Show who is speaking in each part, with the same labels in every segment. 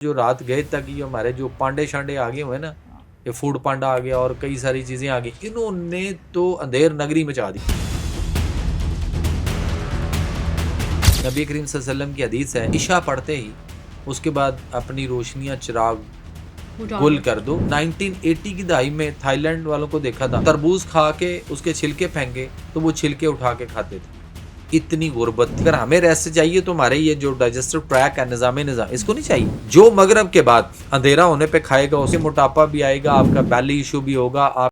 Speaker 1: जो रात गए तक ये हमारे जो पांडे शांडे आगे हुए ना, ये फूड पांडा आ गया और कई सारी चीजें आ गई, इन्होंने तो अंधेर नगरी मचा दी। नबी करीम सल्लल्लाहु अलैहि वसल्लम की हदीस है, इशा पढ़ते ही उसके बाद अपनी रोशनियां चिराग गुल कर दो। 1980 की दहाई में थाईलैंड वालों को देखा था, तरबूज खा के उसके छिलके फेंके तो वो छिलके उठा के खाते थे। इतनी गुर्बत। अगर हमें रेस्ट चाहिए तो हमारे ये जो डाइजेस्टिव ट्रैक है, निजाम इसको नहीं चाहिए। जो मगरब के बाद अंधेरा होने पे खाएगा उसे मोटापा भी आएगा, आपका बैली इशू भी होगा। आप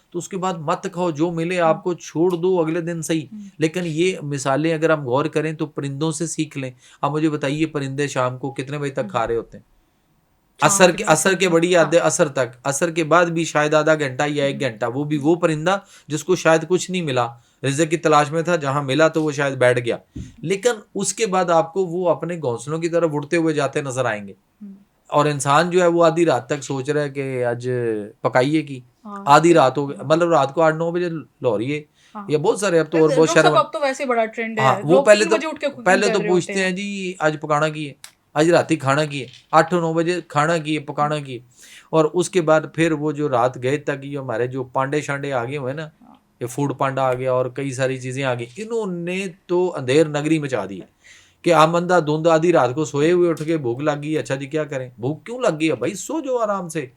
Speaker 1: तो उसके बाद मत खाओ, जो मिले आपको छोड़ दो अगले दिन सही। लेकिन ये मिसालें अगर हम गौर करें तो परिंदों से सीख लें। आप मुझे बताइए, परिंदे शाम को कितने बजे तक खा रहे होते हैं? असर के बड़ी याद है, असर तक। असर के बाद भी शायद आधा घंटा या 1 घंटा, वो भी वो परिंदा जिसको शायद कुछ नहीं मिला, रिज़्क़ की तलाश में था, जहां मिला तो वो शायद बैठ गया। लेकिन उसके बाद आपको वो अपने घोंसलों की तरफ उड़ते हुए जाते नजर आएंगे। और इंसान जो है वो आधी रात तक सोच रहा है कि आज पकाइए की। आधी रात हो गई, मतलब रात को 8-9 बजे लोरिए या बहुत सारे, अब तो और बहुत शर्म।
Speaker 2: अब तो वैसे बड़ा ट्रेंड है।
Speaker 1: हाँ, वो पहले तो
Speaker 2: रहे
Speaker 1: पूछते
Speaker 2: होते
Speaker 1: हैं जी आज पकाना की है, आज राती खाना की है, 8-9 बजे खाना की है, पकाना की है। और उसके बाद फिर वो जो रात गए तक ये हमारे जो पांडे शांडे आगे हुए ना, ये फूड पांडा आ गया और कई सारी चीजें आ गई, इन्होंने तो अंधेर नगरी मचा दी है। कि हम अंधा धुंध आधी रात को सोए हुए उठ के भूख लग गई, अच्छा जी क्या करें, भूख क्यों लग गई है भाई, सो जो आराम से।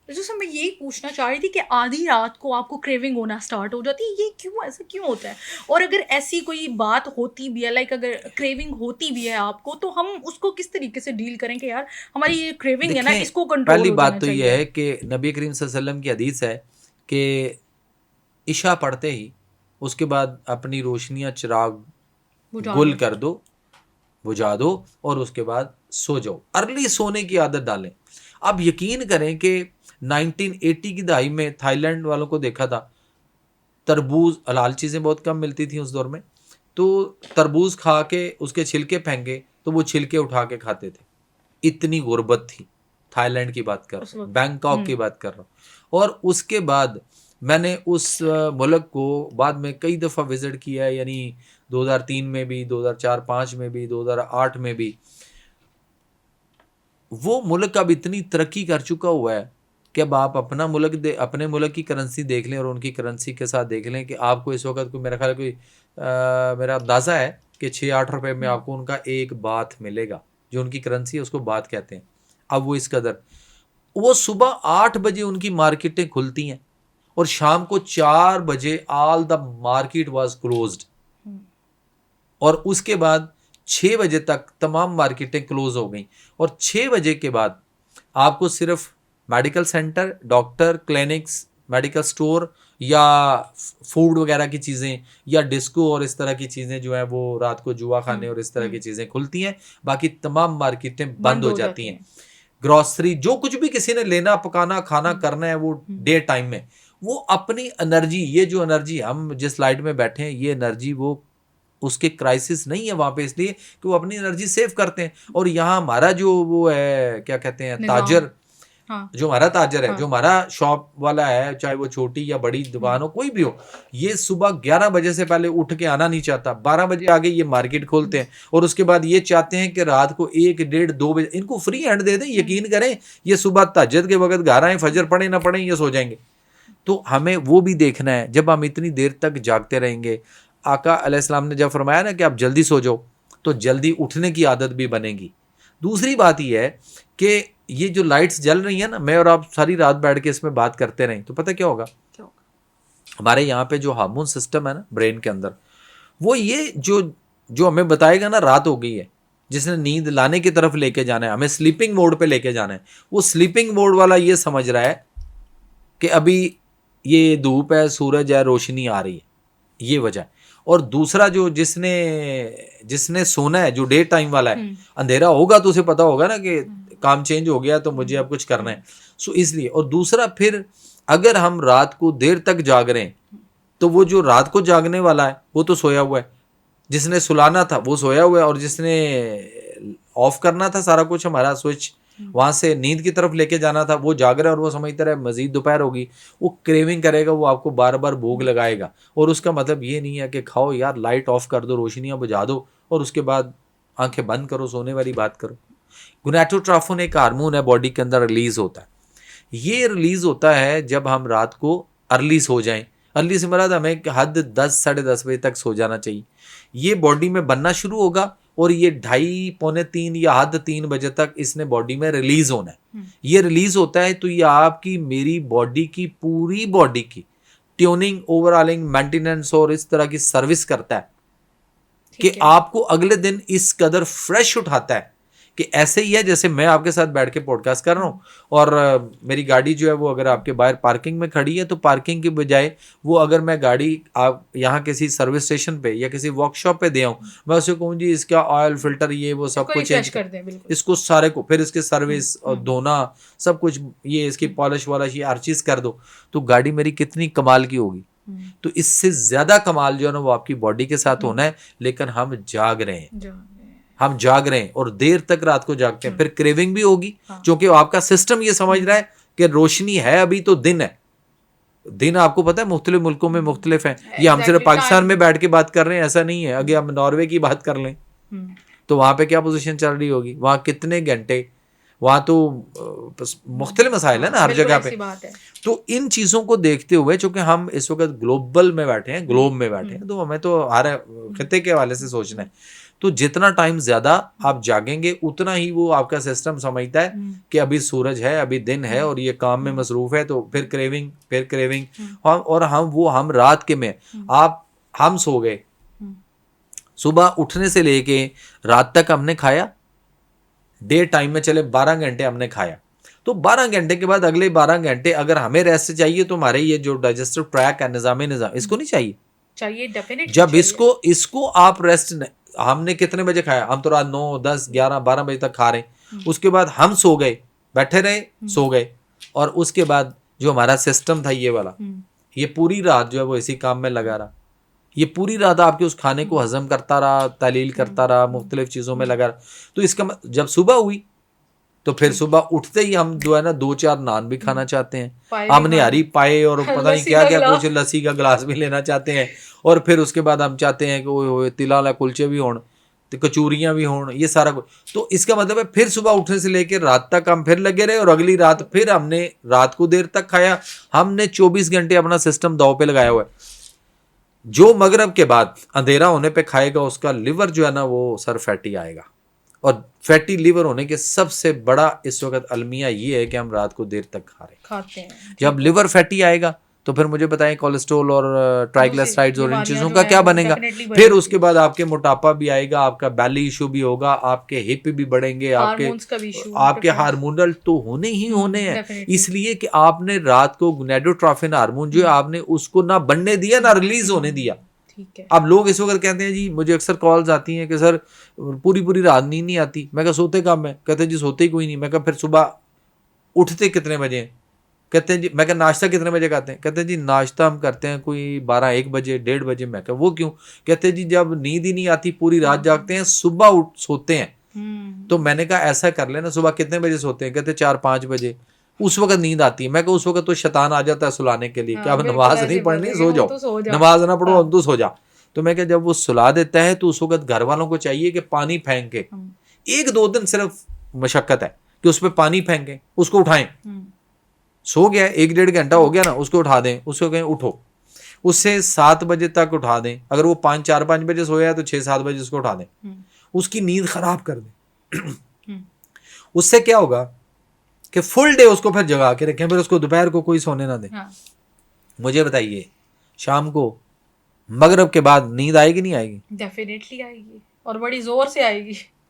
Speaker 2: जैसे मैं यही पूछना चाह रही थी कि आधी रात को आपको क्रेविंग होना स्टार्ट हो जाती है, ये क्यों, ऐसा क्यों होता है? और अगर ऐसी कोई बात होती भी है, लाइक अगर क्रेविंग होती भी है आपको, तो हम उसको किस तरीके से डील करें कि यार हमारी ये क्रेविंग है ना, इसको कंट्रोल
Speaker 1: पहली
Speaker 2: हो
Speaker 1: बात
Speaker 2: जाना
Speaker 1: तो ये
Speaker 2: चाहिए।
Speaker 1: है कि नबी करीम सल्लल्लाहु अलैहि वसल्लम की हदीस है कि इशा पढ़ते ही उसके बाद अपनी रोशनियां चिराग गुल कर दो, बुझा दो और उसके बाद सो जाओ। अर्ली सोने की आदत डालें। अब यकीन करें कि 1980 की दहाई में थाईलैंड वालों को देखा था, तरबूज, हलाल चीज़ें बहुत कम मिलती थी उस दौर में, तो तरबूज खा के उसके छिलके फेंके तो वो छिलके उठा के खाते थे। इतनी गुर्बत थी। थाईलैंड की बात कर रहा हूँ, बैंकॉक की बात कर रहा हूँ। और उसके बाद मैंने उस मुल्क को बाद में कई दफ़ा विज़िट किया है, यानी 2003 में भी, 2004-5 में भी, 2008 में भी। वो मुल्क अब इतनी तरक्की कर चुका हुआ है कि अब आप अपना मुल्क अपने मुल्क की करेंसी देख लें और उनकी करेंसी के साथ देख लें कि आपको इस वक्त कोई, मेरा ख्याल कोई मेरा अंदाज़ा है कि 6-8 रुपए में आपको उनका एक बात मिलेगा। जो उनकी करेंसी है उसको बात कहते हैं। अब वो इस कदर, वो सुबह 8 बजे उनकी मार्केटें खुलती हैं और शाम को 4 बजे all the market was closed. और उसके बाद 6 बजे तक तमाम मार्केटें क्लोज हो गई। और 6 बजे के बाद आपको सिर्फ medical centre, doctor, clinics, medical store या फूड वगैरह की चीज़ें या डिस्को और इस तरह की चीज़ें जो है वो रात को जुआ खाने और इस तरह की चीज़ें खुलती हैं। बाकी तमाम मार्केटें बंद हो जाती हैं। ग्रॉसरी, जो कुछ भी किसी ने लेना, पकाना, खाना करना है, वो डे टाइम में वो अपनी एनर्जी, ये जो एनर्जी हम जिस लाइट में बैठे हैं, ये एनर्जी वो उसके क्राइसिस नहीं है वहाँ पे, इसलिए कि वो अपनी एनर्जी सेव करते हैं। और यहाँ हमारा जो वो है, क्या कहते हैं, ताजर, जो हमारा ताजर है, जो हमारा शॉप वाला है, चाहे वो छोटी या बड़ी दुकान हो, कोई भी हो, ये सुबह 11 बजे से पहले उठ के आना नहीं चाहता। 12 बजे आगे ये मार्केट खोलते हैं और उसके बाद ये चाहते हैं कि रात को 1-1:30-2 बजे इनको फ्री हैंड दे दें। यकीन करें, ये सुबह तहज्जुद के वक्त घर आए, फजर पढ़े ना पढ़े, ये सो जाएंगे। तो हमें वो भी देखना है। जब हम इतनी देर तक जागते रहेंगे, आका अलैहिस्सलाम ने जब फरमाया ना कि आप जल्दी सो जाओ, तो जल्दी उठने की आदत भी बनेगी। दूसरी बात यह है कि ये जो लाइट्स जल रही है ना, मैं और आप सारी रात बैठ के इसमें बात करते रहें तो पता क्या होगा? हमारे यहाँ पे जो हार्मोन सिस्टम है ना ब्रेन के अंदर, वो ये जो हमें बताएगा ना रात हो गई है, जिसने नींद लाने की तरफ लेके जाना है, हमें स्लीपिंग मोड पे लेके जाना है, वो स्लीपिंग मोड वाला ये समझ रहा है कि अभी ये धूप है, सूरज है, रोशनी आ रही है, ये वजह है। और दूसरा जो जिसने सोना है, जो डे टाइम वाला है, अंधेरा होगा तो उसे पता होगा ना कि काम चेंज हो गया तो मुझे अब कुछ करना है, सो इसलिए। और दूसरा, फिर अगर हम रात को देर तक जाग रहे हैं तो वो जो रात को जागने वाला है वो तो सोया हुआ है, जिसने सुलाना था वो सोया हुआ है, और जिसने ऑफ करना था सारा कुछ, हमारा स्विच वहां से नींद की तरफ लेके जाना था, वो जाग रहा है और वो समझता रहे मजीद दोपहर होगी, वो क्रेविंग करेगा, वो आपको बार बार भूख लगाएगा। और उसका मतलब ये नहीं है कि खाओ यार, लाइट ऑफ कर दो, रोशनियां बुझा दो और उसके बाद आंखें बंद करो, सोने वाली बात करो। गोनाडोट्रोपिन एक हार्मोन है, बॉडी के अंदर रिलीज होता है। ये रिलीज होता है जब हम रात को अर्ली सो जाएं। अर्ली से मराद हमें हद 10 साढ़े 10 बजे तक सो जाना चाहिए। ये बॉडी में बनना शुरू होगा और ये 2:30 पौने 3 या हद 3 बजे तक इसने बॉडी में रिलीज होना है। ये रिलीज होता है तो ये आपकी मेरी बॉडी की पूरी बॉडी की ट्यूनिंग, ओवरऑलिंग, मेंटेनेंस और इस तरह की सर्विस करता है कि आपको अगले दिन इस कदर फ्रेश उठाता है कि ऐसे ही है जैसे मैं आपके साथ बैठ के पॉडकास्ट कर रहा हूँ और मेरी गाड़ी जो है वो अगर आपके बाहर पार्किंग में खड़ी है तो पार्किंग की बजाय वो अगर मैं गाड़ी आप यहाँ किसी सर्विस स्टेशन पे या किसी वर्कशॉप पे दे आऊँ, मैं उसे कहूँ जी इसका ऑयल फिल्टर ये वो सब कुछ चेंज कर दें, इसको सारे को, फिर इसके सर्विस और धोना सब कुछ, ये इसकी पॉलिश वॉलिश ये हर चीज़ कर दो, तो गाड़ी मेरी कितनी कमाल की होगी। तो इससे ज्यादा कमाल जो है ना वो आपकी बॉडी के साथ होना है। लेकिन हम जाग रहे हैं, हम जाग रहे हैं और देर तक रात को जागते हैं, फिर क्रेविंग भी होगी क्योंकि आपका सिस्टम ये समझ रहा है कि रोशनी है, अभी तो दिन है। दिन आपको पता है मुख्तलिफ मुल्कों में मुख्तलिफ है। ये हम सिर्फ पाकिस्तान में बैठ के बात कर रहे हैं ऐसा नहीं है। अगर हम नॉर्वे की बात कर लें तो वहां पे क्या पोजीशन चल रही होगी, वहां कितने घंटे, वहां तो मुख्तलिफ मसाइल है ना हर जगह पे। तो इन चीज़ों को देखते हुए चूंकि हम इस वक्त ग्लोबल में बैठे हैं, ग्लोब में बैठे हैं, तो हमें तो हर खिते के हवाले से सोचना है। तो जितना टाइम ज़्यादा आप जागेंगे उतना ही वो आपका सिस्टम समझता है कि अभी सूरज है, अभी दिन है और ये काम में मसरूफ़ है, तो फिर क्रेविंग और हम रात के में हम सो गए, सुबह उठने से लेके रात तक हमने खाया, डे टाइम में चले 12 घंटे हमने खाया, तो 12 घंटे के बाद अगले 12 घंटे अगर हमें रेस्ट चाहिए तो हमारे ये जो डाइजेस्टिव ट्रैक है, निज़ाम इसको नहीं चाहिए डेफिनेटली। जब इसको आप रेस्ट, हमने कितने बजे खाया, हम तो रात 9, 10, 11, 12 बजे तक खा रहे हैं, उसके बाद हम सो गए, बैठे रहे, सो गए, और उसके बाद जो हमारा सिस्टम था ये वाला, ये पूरी रात जो है वो इसी काम में लगा रहा, ये पूरी रात आपके उस खाने को हजम करता रहा, तालील करता रहा, मुख्तलिफ चीज़ों में लगा रहा। तो इसका जब सुबह हुई तो फिर सुबह उठते ही हम जो है ना 2-4 नान भी खाना चाहते हैं, हम निहारी पाए और पता नहीं क्या क्या कुछ, लस्सी का गिलास भी लेना चाहते हैं, और फिर उसके बाद हम चाहते हैं कि वो तिला वाला कुलचे भी हों, तो कचूरियाँ भी हों, ये सारा कुछ। तो इसका मतलब है फिर सुबह उठने से लेकर रात तक हम फिर लगे रहे और अगली रात फिर हमने रात को देर तक खाया। हमने 24 घंटे अपना सिस्टम दाव पे लगाया हुआ है। जो मगरब के बाद अंधेरा होने पे खाएगा उसका लिवर जो है ना वो सर फैटी आएगा, और फैटी लिवर होने के सबसे बड़ा इस वक्त अलमिया ये है कि हम रात को देर तक खाते हैं। जब लिवर फैटी आएगा तो फिर मुझे बताएं कोलेस्ट्रॉल और ट्राइग्लिसराइड्स और इन चीज़ों का क्या बनेगा। फिर उसके बाद आपके मोटापा भी आएगा, आपका बैली इशू भी होगा, आपके हिप भी बढ़ेंगे, आपके हार्मोनल तो होने ही होने हैं। इसलिए कि आपने रात को गोनाडोट्रोपिन हार्मोन जो है आपने उसको ना बनने दिया ना रिलीज होने दिया। अब लोग इस वक्त कहते हैं जी, मुझे अक्सर कॉल्स आती हैं कि सर पूरी रात नींद नहीं आती। मैं कहा सोते कब है? कहते हैं जी सोते ही कोई नहीं। मैं कहा फिर सुबह उठते कितने बजे हैं? कहते हैं जी, मैं कहा नाश्ता कितने बजे खाते हैं? कहते हैं जी नाश्ता हम करते हैं कोई 12-1 बजे 1:30 बजे। मैं कहा वो क्यों? कहते हैं जी जब नींद ही नहीं आती, पूरी रात जागते हैं, सुबह उठ सोते हैं। तो मैंने कहा ऐसा कर लेना, सुबह कितने बजे सोते हैं? कहते 4-5 बजे। उस वक्त नींद आती है। मैं कहा उस वक्त तो शैतान आ जाता है सुलाने के लिए कि अब नमाज नहीं पढ़नी, सो जाओ, नमाज ना पढ़ो, अब तो सो जा। तो मैं कहा जब वो सुला देता है तो उस वक्त घर वालों को चाहिए कि पानी फेंक के 1-2 दिन सिर्फ मशक्कत है कि उस पर पानी फेंकें, उसको उठाएं। सो गया 1-1.5 घंटा हो गया ना, उसको उठा दें, उसको कहें उठो, उससे 7 बजे तक उठा दें। अगर वो 4-5 बजे सोया है तो 6-7 बजे उसको उठा दें, उसकी नींद खराब कर दें। उससे क्या होगा कि फुल डे उसको फिर जगा के रखें, फिर उसको दोपहर को कोई सोने ना दें। मुझे बताइए शाम को मगरिब के बाद नींद आएगी नहीं आएगी?
Speaker 2: डेफिनेटली आएगी, और बड़ी जोर से आएगी।